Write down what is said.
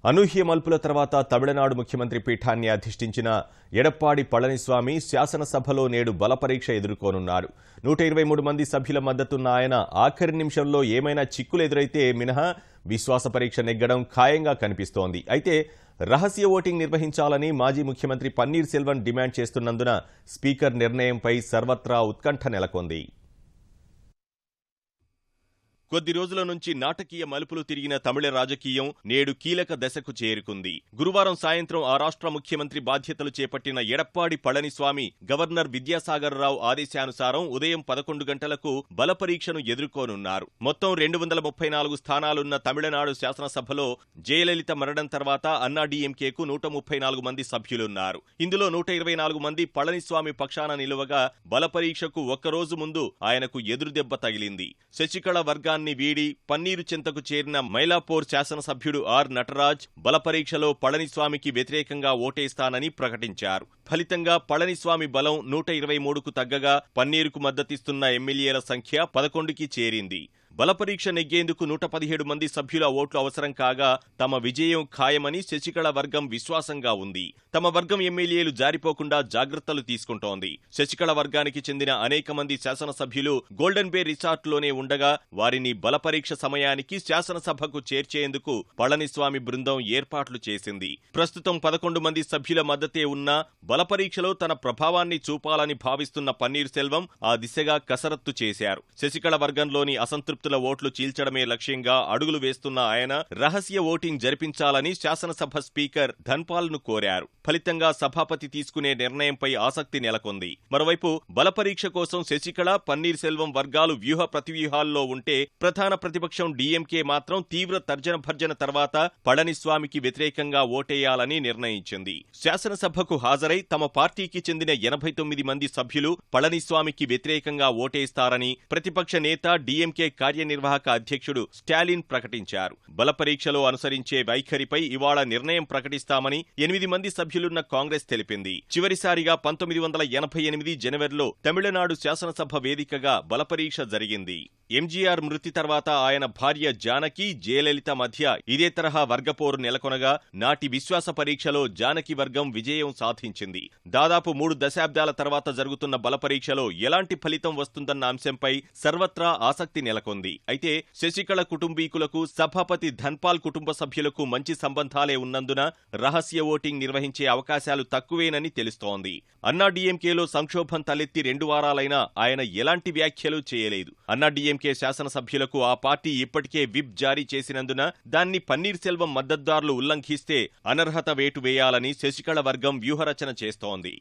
అనూహ్య మల్పుల తర్వాత తమిళనాడు ముఖ్యమంత్రి పీఠాన్ని అధిష్ఠించిన ఎడప్పాడి పళనిస్వామి శాసనసభలో నేడు బలపరీక్ష ఎదుర్కోనున్నారు. 123 మంది సభ్యుల మద్దతున్న ఆయన ఆఖరి నిమిషంలో ఏమైనా చిక్కులు ఎదురైతే మినహా విశ్వాస పరీక్ష నెగ్గడం ఖాయంగా కనిపిస్తోంది. అయితే రహస్య ఓటింగ్ నిర్వహించాలని మాజీ ముఖ్యమంత్రి పన్నీర్ సెల్వన్ డిమాండ్ చేస్తున్నందున స్పీకర్ నిర్ణయంపై సర్వత్రా ఉత్కంఠ నెలకొంది. కొద్ది రోజుల నుంచి నాటకీయ మలుపులు తిరిగిన తమిళ రాజకీయం నేడు కీలక దశకు చేరుకుంది. గురువారం సాయంత్రం ఆ రాష్ట్ర ముఖ్యమంత్రి బాధ్యతలు చేపట్టిన ఎడప్పాడి పళనిస్వామి గవర్నర్ విద్యాసాగర్ రావు ఆదేశానుసారం ఉదయం 11 గంటలకు బలపరీక్షను ఎదుర్కోనున్నారు. మొత్తం 234 స్థానాలున్న తమిళనాడు శాసనసభలో జయలలిత మరణం తర్వాత అన్నాడీఎంకేకు 134 మంది సభ్యులున్నారు. ఇందులో 124 మంది పళనిస్వామి పక్షాన నిలువగా బలపరీక్షకు ఒక్కరోజు ముందు ఆయనకు ఎదురుదెబ్బ తగిలింది. శశికళ వర్గాన్ని వీడి పన్నీరు చెంతకు చేరిన మైలాపూర్ శాసనసభ్యుడు ఆర్ నటరాజ్ బలపరీక్షలో పళనిస్వామికి వ్యతిరేకంగా ఓటేస్తానని ప్రకటించారు. ఫలితంగా పళనిస్వామి బలం 123కు తగ్గగా పన్నీరుకు మద్దతిస్తున్న ఎమ్మెల్యేల సంఖ్య 11కి చేరింది. బలపరీక్ష నెగ్గేందుకు 117 మంది సభ్యుల ఓట్లు అవసరం కాగా తమ విజయం ఖాయమని శశికళ వర్గం విశ్వాసంగా ఉంది. తమ వర్గం ఎమ్మెల్యేలు జారిపోకుండా జాగ్రత్తలు తీసుకుంటోంది. శశికళ వర్గానికి చెందిన అనేక మంది శాసనసభ్యులు గోల్డెన్ బే రిసార్ట్లోనే ఉండగా వారిని బలపరీక్ష సమయానికి శాసనసభకు చేర్చేందుకు పళనిస్వామి బృందం ఏర్పాట్లు చేసింది. ప్రస్తుతం 11 మంది సభ్యుల మద్దతే ఉన్నా బలపరీక్షలో తన ప్రభావాన్ని చూపాలని భావిస్తున్న పన్నీర్ సెల్వం ఆ దిశగా కసరత్తు చేశారు. శశికళ వర్గంలోని అసంతృప్తి ఓట్లు చీల్చడమే లక్ష్యంగా అడుగులు వేస్తున్న ఆయన రహస్య ఓటింగ్ జరిపించాలని శాసనసభ స్పీకర్ ధన్పాల్ను కోరారు. ఫలితంగా సభాపతి తీసుకునే నిర్ణయంపై ఆసక్తి నెలకొంది. మరోవైపు బలపరీక్ష కోసం శశికళ, పన్నీర్ సెల్వం వర్గాలు వ్యూహ ప్రతివ్యూహాల్లో ఉంటే ప్రధాన ప్రతిపక్షం డీఎంకే మాత్రం తీవ్ర తర్జన భర్జన తర్వాత పళనిస్వామికి వ్యతిరేకంగా ఓటేయాలని నిర్ణయించింది. శాసనసభకు హాజరై తమ పార్టీకి చెందిన 89 మంది సభ్యులు పళనిస్వామికి వ్యతిరేకంగా ఓటేస్తారని ప్రతిపక్ష నేత డీఎంకే కార్యనిర్వాహక అధ్యక్షుడు స్టాలిన్ ప్రకటించారు. బలపరీక్షలో అనుసరించే వైఖరిపై ఇవాళ నిర్ణయం ప్రకటిస్తామని 8 మంది సభ్యులున్న కాంగ్రెస్ తెలిపింది. చివరిసారిగా 1988 జనవరిలో తమిళనాడు శాసనసభ వేదికగా బలపరీక్ష జరిగింది. ఎంజీఆర్ మృతి తర్వాత ఆయన భార్య జానకి, జయలలిత మధ్య ఇదే తరహా వర్గపోరు నెలకొనగా నాటి విశ్వాస పరీక్షలో జానకి వర్గం విజయం సాధించింది. దాదాపు 3 దశాబ్దాల తర్వాత జరుగుతున్న బలపరీక్షలో ఎలాంటి ఫలితం వస్తుందన్న అంశంపై సర్వత్రా ఆసక్తి నెలకొంది. అయితే శశికళ కుటుంబీకులకు, సభాపతి ధన్పాల్ కుటుంబ సభ్యులకు మంచి సంబంధాలే ఉన్నందున రహస్య ఓటింగ్ నిర్వహించే అవకాశాలు తక్కువేనని తెలుస్తోంది. అన్నాడీఎంకేలో సంక్షోభం తలెత్తి 2 వారాలైనా ఆయన ఎలాంటి వ్యాఖ్యలు చేయలేదు. అన్నాడీఎంకే శాసనసభ్యులకు ఆ పార్టీ ఇప్పటికే విప్ జారీ చేసినందున దాన్ని పన్నీర్ సెల్వం మద్దతుదారులు ఉల్లంఘిస్తే అనర్హత వేటు వేయాలని శశికళ వర్గం వ్యూహరచన చేస్తోంది.